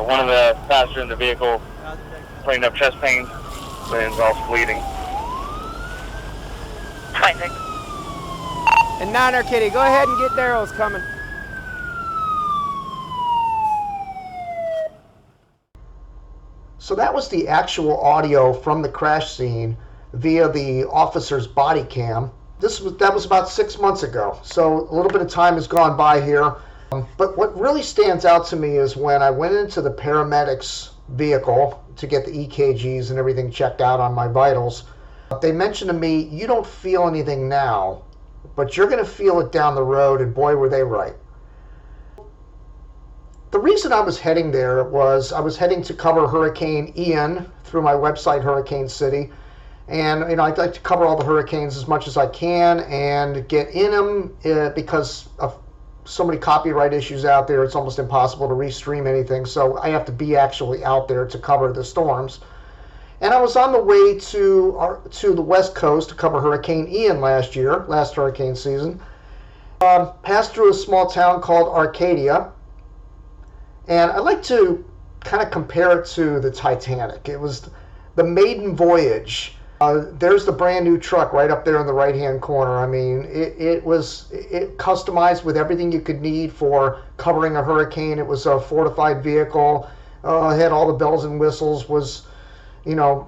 One of the passengers in the vehicle playing up chest pain and is also bleeding. Fine, thanks. And Niner Kitty, go ahead and get Daryl's coming. So that was the actual audio from the crash scene via the officer's body cam. That was about 6 months ago, so a little bit of time has gone by here. But what really stands out to me is when I went into the paramedics' vehicle to get the EKGs and everything checked out on my vitals, they mentioned to me, you don't feel anything now, but you're going to feel it down the road, and boy, were they right. The reason I was heading there was I was heading to cover Hurricane Ian through my website, Hurricane City. And I'd like to cover all the hurricanes as much as I can and get in them because of so many copyright issues out there. It's almost impossible to restream anything. So I have to be actually out there to cover the storms. And I was on the way to the West Coast to cover Hurricane Ian last hurricane season. Passed through a small town called Arcadia. And I like to kind of compare it to the Titanic. It was the maiden voyage. There's the brand new truck right up there in the right-hand corner. I mean, it was customized with everything you could need for covering a hurricane. It was a fortified vehicle, had all the bells and whistles, was,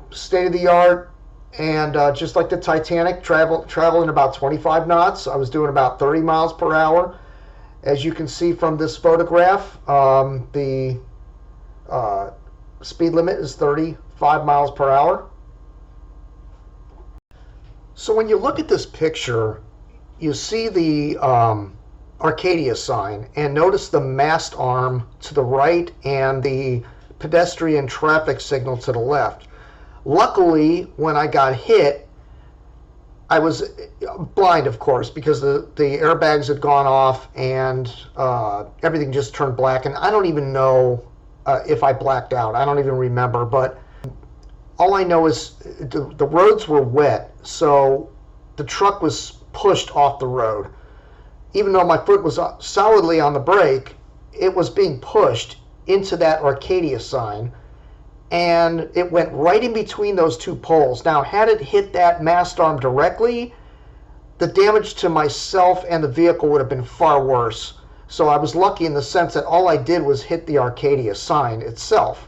state of the art. And just like the Titanic, traveling about 25 knots. I was doing about 30 miles per hour. As you can see from this photograph, the speed limit is 35 miles per hour. So when you look at this picture, you see the Arcadia sign, and notice the mast arm to the right and the pedestrian traffic signal to the left. Luckily, when I got hit, I was blind, of course, because the airbags had gone off and everything just turned black. And I don't even know if I blacked out. I don't even remember. But all I know is the roads were wet, so the truck was pushed off the road. Even though my foot was solidly on the brake, it was being pushed into that Arcadia sign. And it went right in between those two poles. Now, had it hit that mast arm directly, the damage to myself and the vehicle would have been far worse. So I was lucky in the sense that all I did was hit the Arcadia sign itself.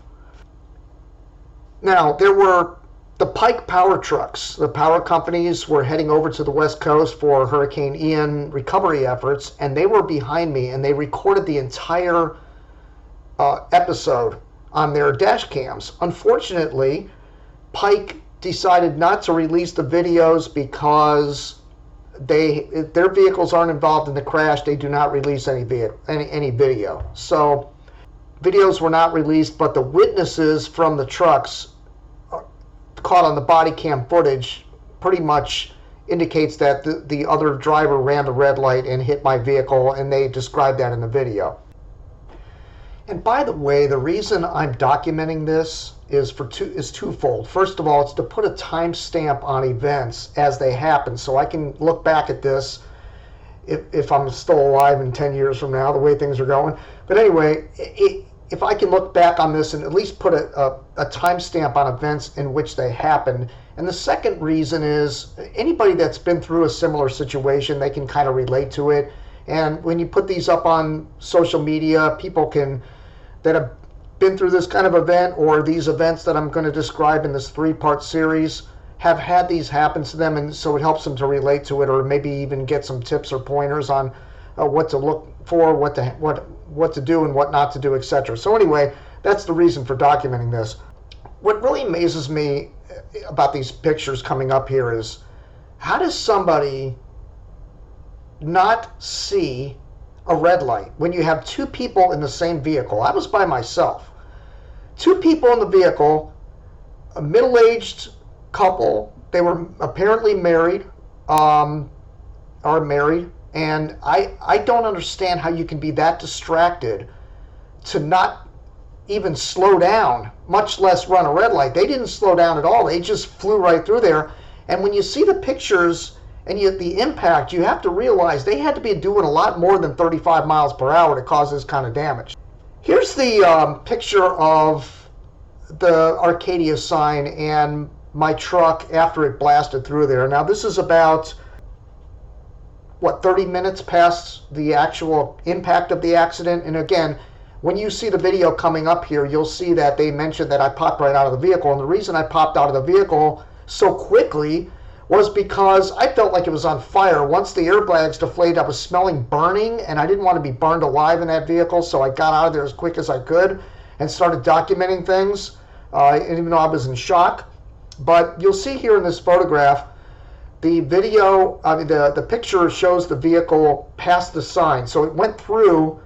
Now, there were the Pike power trucks. The power companies were heading over to the West Coast for Hurricane Ian recovery efforts, and they were behind me, and they recorded the entire episode on their dash cams. Unfortunately, Pike decided not to release the videos because their vehicles aren't involved in the crash. They do not release any video. So videos were not released, but the witnesses from the trucks caught on the body cam footage pretty much indicates that the other driver ran the red light and hit my vehicle, and they described that in the video. And by the way, the reason I'm documenting this is twofold. First of all, it's to put a timestamp on events as they happen, so I can look back at this if I'm still alive in 10 years from now, the way things are going. But anyway, if I can look back on this and at least put a timestamp on events in which they happened. And the second reason is anybody that's been through a similar situation, they can kind of relate to it. And when you put these up on social media, people that have been through this kind of event or these events that I'm going to describe in this 3-part series have had these happen to them, and so it helps them to relate to it, or maybe even get some tips or pointers on what to look for, what to do and what not to do, etc. So anyway, that's the reason for documenting this. What really amazes me about these pictures coming up here is, how does somebody not see a red light when you have two people in the same vehicle? I was by myself. Two people in the vehicle, a middle-aged couple. They were apparently married, and I don't understand how you can be that distracted to not even slow down, much less run a red light. They didn't slow down at all. They just flew right through there. And when you see the pictures and the impact, you have to realize they had to be doing a lot more than 35 miles per hour to cause this kind of damage. Here's the picture of the Arcadia sign and my truck after it blasted through there. Now this is about, what, 30 minutes past the actual impact of the accident. And again, when you see the video coming up here, you'll see that they mentioned that I popped right out of the vehicle. And the reason I popped out of the vehicle so quickly was because I felt like it was on fire. Once the airbags deflated, I was smelling burning, and I didn't want to be burned alive in that vehicle, so I got out of there as quick as I could and started documenting things, even though I was in shock. But you'll see here in this photograph, the video, the picture shows the vehicle past the sign. So it went through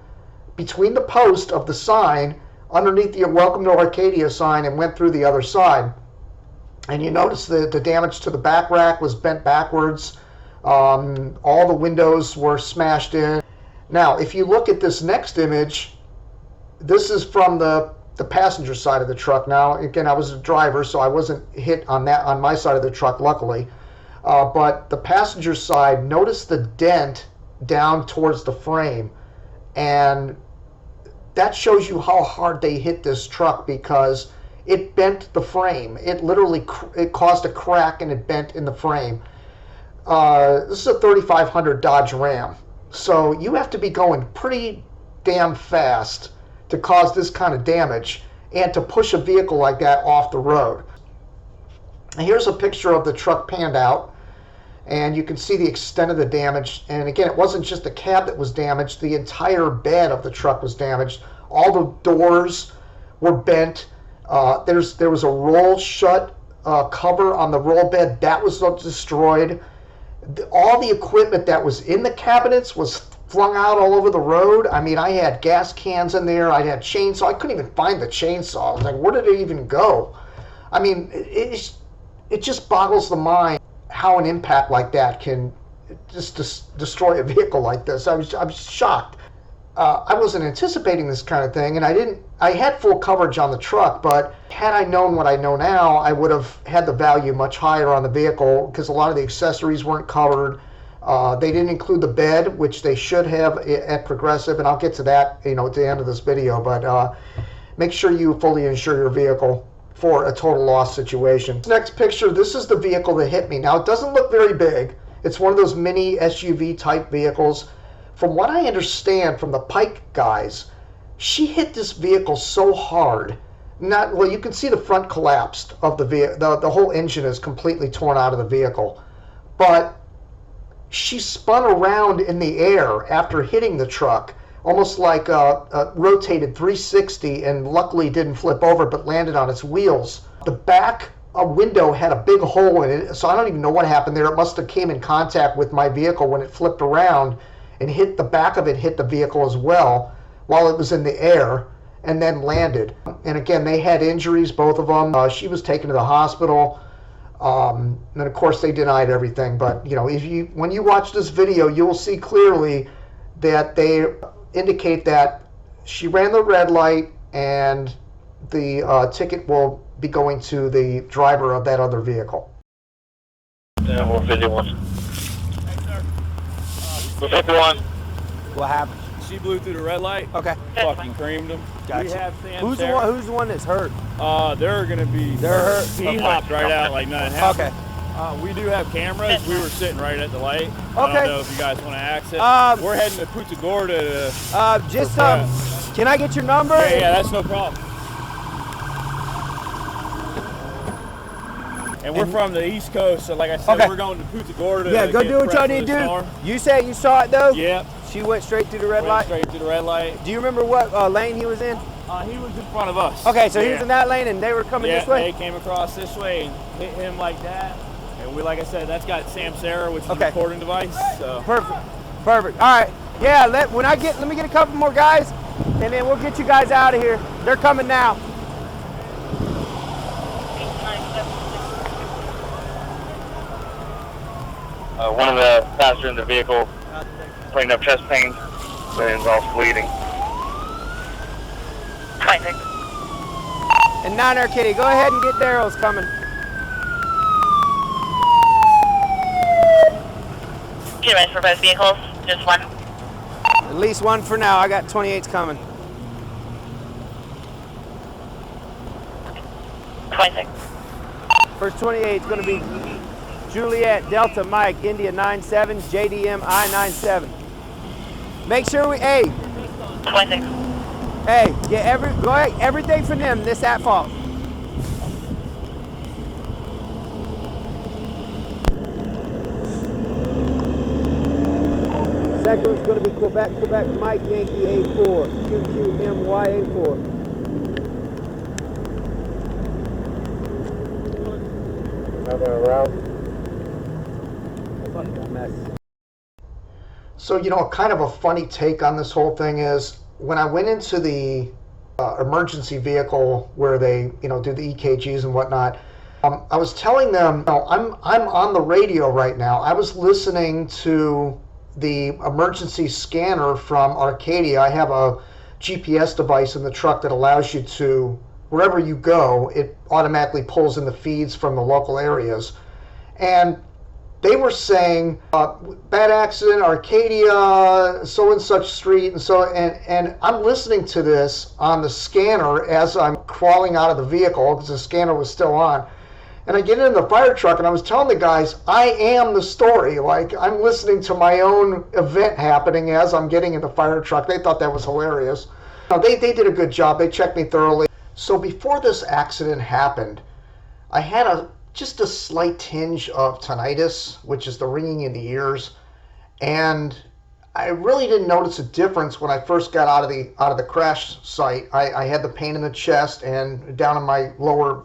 between the post of the sign, underneath the Welcome to Arcadia sign, and went through the other side. And you notice the damage to the back rack was bent backwards. All the windows were smashed in. Now, if you look at this next image, this is from the passenger side of the truck. Now, again, I was a driver, so I wasn't hit on my side of the truck, luckily. But the passenger side, notice the dent down towards the frame. And that shows you how hard they hit this truck, because it bent the frame. It literally, it caused a crack and it bent in the frame. This is a 3500 Dodge Ram. So you have to be going pretty damn fast to cause this kind of damage and to push a vehicle like that off the road. And here's a picture of the truck panned out, and you can see the extent of the damage. And again, it wasn't just the cab that was damaged, the entire bed of the truck was damaged. All the doors were bent. There was a roll shut cover on the roll bed that was destroyed. All the equipment that was in the cabinets was flung out all over the road. I mean, I had gas cans in there. I had chainsaw. I couldn't even find the chainsaw. I was like, where did it even go? I mean, it just boggles the mind how an impact like that can just destroy a vehicle like this. I was shocked. I wasn't anticipating this kind of thing, and I had full coverage on the truck, but had I known what I know now, I would have had the value much higher on the vehicle, because a lot of the accessories weren't covered. They didn't include the bed, which they should have at Progressive, and I'll get to that, at the end of this video. But make sure you fully insure your vehicle for a total loss situation. Next picture, this is the vehicle that hit me. Now, it doesn't look very big. It's one of those mini SUV type vehicles. From what I understand from the Pike guys, she hit this vehicle so hard. You can see the front collapsed of the vehicle. The whole engine is completely torn out of the vehicle. But she spun around in the air after hitting the truck, almost like rotated 360, and luckily didn't flip over but landed on its wheels. The back window had a big hole in it, so I don't even know what happened there. It must have came in contact with my vehicle when it flipped around, and hit the back of it, hit the vehicle as well while it was in the air, and then landed. And again, they had injuries, both of them. She was taken to the hospital, and of course they denied everything. But when you watch this video, you will see clearly that they indicate that she ran the red light, and the ticket will be going to the driver of that other vehicle. Yeah, we'll 51. We'll 51. What happened? She blew through the red light. Okay. Fucking creamed him. Gotcha. We have Sam. Who's the one that's hurt? They're gonna be. They're hurt. He hopped right out like nothing happened. Okay. We do have cameras. We were sitting right at the light. Okay. I don't know if you guys want to access. We're heading to Punta Gorda. Can I get your number? Yeah, that's no problem. And we're from the East Coast, so like I said, we're going to Punta Gorda. Yeah, go do what y'all need to do. Storm. You said you saw it though? Yep. She went straight through the red light? Straight through the red light. Do you remember what lane he was in? He was in front of us. Okay, so he was in that lane and they were coming this way? Yeah, they came across this way and hit him like that. And like I said, that's got Sam Sarah, which is a recording device. So. Perfect. All right. Yeah, let me get a couple more guys, and then we'll get you guys out of here. They're coming now. One of the passengers in the vehicle putting up chest pain, but involves bleeding. And 9 Kitty, go ahead and get Daryl's coming. Get ready for both vehicles, just one. At least one for now. I got 28s coming. 26. First 28 is going to be Juliet Delta Mike India 97 JDM I 97. Make sure we 26. get go ahead, everything from them this at fault. Second one's going to be Quebec Mike Yankee A4 QQMY A4. Another route. Mess. So, kind of a funny take on this whole thing is when I went into the emergency vehicle where they, do the EKGs and whatnot, I was telling them, I'm on the radio right now. I was listening to the emergency scanner from Arcadia. I have a GPS device in the truck that allows you to, wherever you go, it automatically pulls in the feeds from the local areas. And they were saying, bad accident, Arcadia, so and such street, and I'm listening to this on the scanner as I'm crawling out of the vehicle because the scanner was still on. And I get in the fire truck and I was telling the guys, I am the story. Like, I'm listening to my own event happening as I'm getting in the fire truck. They thought that was hilarious. They did a good job. They checked me thoroughly. So before this accident happened, I had just a slight tinge of tinnitus, which is the ringing in the ears, and I really didn't notice a difference when I first got out of the crash site. I had the pain in the chest and down in my lower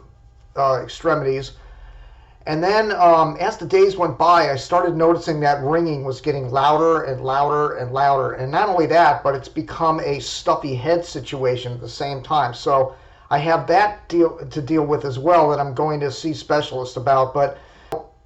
extremities, and then as the days went by, I started noticing that ringing was getting louder and louder and louder, and not only that, but it's become a stuffy head situation at the same time. So I have that to deal with as well that I'm going to see specialists about. But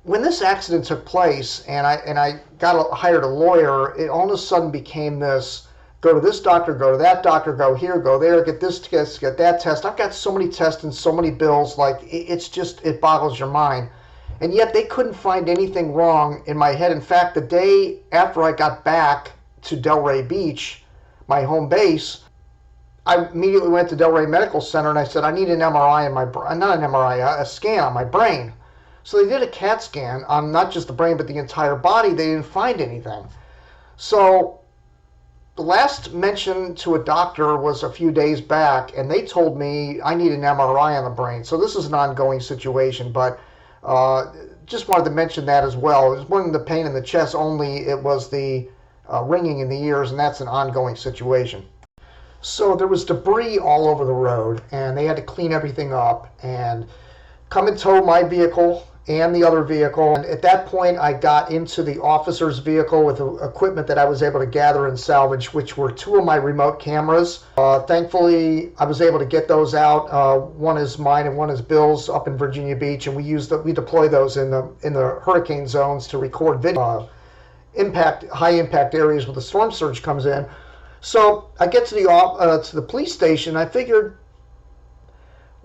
when this accident took place and I hired a lawyer, it all of a sudden became this, go to this doctor, go to that doctor, go here, go there, get this test, get that test. I've got so many tests and so many bills, like it boggles your mind. And yet they couldn't find anything wrong in my head. In fact, the day after I got back to Delray Beach, my home base, I immediately went to Delray Medical Center and I said, I need an MRI in my brain, not an MRI, a scan on my brain. So they did a CAT scan on not just the brain, but the entire body. They didn't find anything. So the last mention to a doctor was a few days back, and they told me I need an MRI on the brain. So this is an ongoing situation, but just wanted to mention that as well. It wasn't the pain in the chest only, it was the ringing in the ears, and that's an ongoing situation. So there was debris all over the road, and they had to clean everything up and come and tow my vehicle and the other vehicle. And at that point, I got into the officer's vehicle with equipment that I was able to gather and salvage, which were 2 of my remote cameras. Thankfully, I was able to get those out. One is mine and one is Bill's up in Virginia Beach, and we deploy those in the hurricane zones to record video, high impact areas where the storm surge comes in. So I get to the police station. I figured,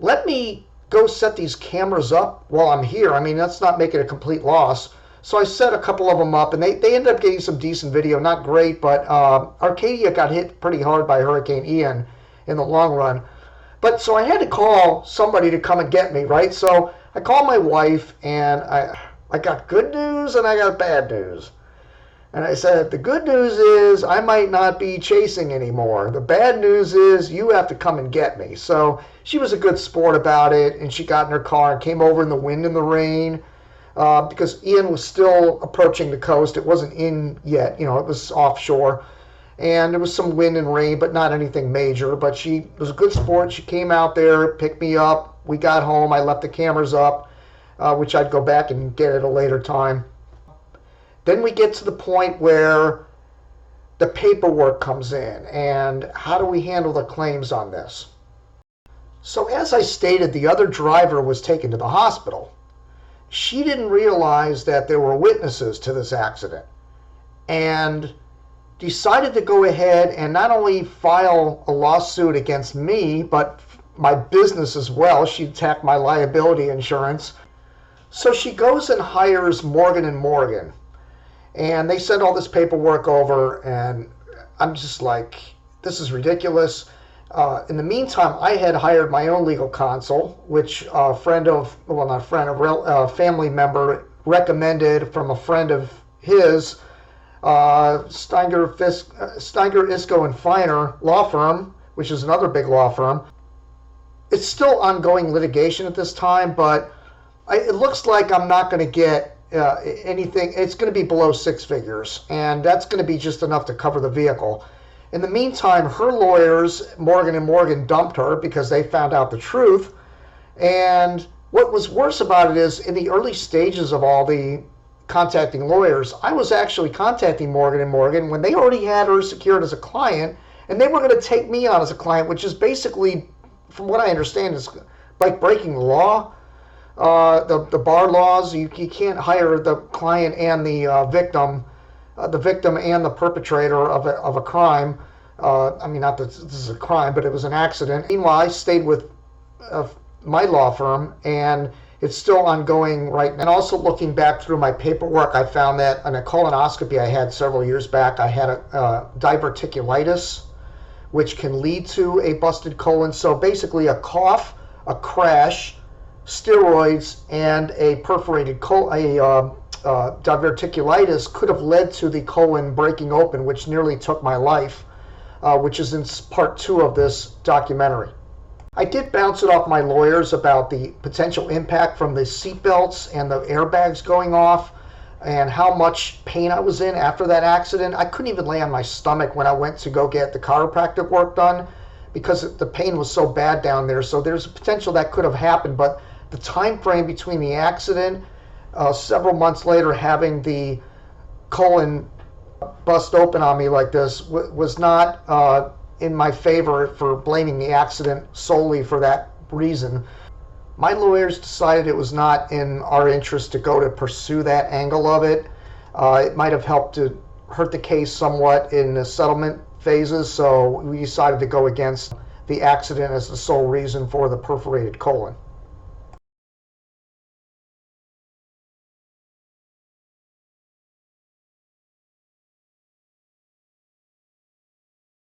let me go set these cameras up while I'm here. I mean, that's not making a complete loss. So I set a couple of them up, and they ended up getting some decent video. Not great, but Arcadia got hit pretty hard by Hurricane Ian in the long run. But so I had to call somebody to come and get me, right? So I called my wife, and I got good news and I got bad news. And I said, the good news is I might not be chasing anymore. The bad news is you have to come and get me. So she was a good sport about it, and she got in her car and came over in the wind and the rain because Ian was still approaching the coast. It wasn't in yet, it was offshore. And there was some wind and rain, but not anything major. But she was a good sport. She came out there, picked me up. We got home. I left the cameras up, which I'd go back and get at a later time. Then we get to the point where the paperwork comes in, and how do we handle the claims on this? So as I stated, the other driver was taken to the hospital. She didn't realize that there were witnesses to this accident and decided to go ahead and not only file a lawsuit against me, but my business as well. She attacked my liability insurance. So she goes and hires Morgan & Morgan. And they sent all this paperwork over, and I'm just like, this is ridiculous. In the meantime, I had hired my own legal counsel, which a family member recommended from a friend of his, Steiger, Isco and Feiner law firm, which is another big law firm. It's still ongoing litigation at this time, but it looks like I'm not going to get anything. It's going to be below 6 figures, and that's going to be just enough to cover the vehicle. In the meantime, her lawyers, Morgan & Morgan, dumped her because they found out the truth. And what was worse about it is, in the early stages of all the contacting lawyers, I was actually contacting Morgan & Morgan when they already had her secured as a client, and they were going to take me on as a client, which is basically, from what I understand, is like breaking the law. The bar laws, you can't hire the client and the victim and the perpetrator of a crime. I mean, not that this is a crime, but it was an accident. Meanwhile, I stayed with my law firm, and it's still ongoing right now. And also looking back through my paperwork, I found that in a colonoscopy I had several years back, I had a diverticulitis, which can lead to a busted colon. So basically a cough, a crash, steroids, and a perforated colon, diverticulitis could have led to the colon breaking open, which nearly took my life, which is in part 2 of this documentary. I did bounce it off my lawyers about the potential impact from the seat belts and the airbags going off and how much pain I was in after that accident. I couldn't even lay on my stomach when I went to go get the chiropractic work done because the pain was so bad down there. So there's a potential that could have happened, but the time frame between the accident, several months later having the colon bust open on me like this was not in my favor for blaming the accident solely for that reason. My lawyers decided it was not in our interest to go to pursue that angle of it. It might have helped to hurt the case somewhat in the settlement phases, so we decided to go against the accident as the sole reason for the perforated colon.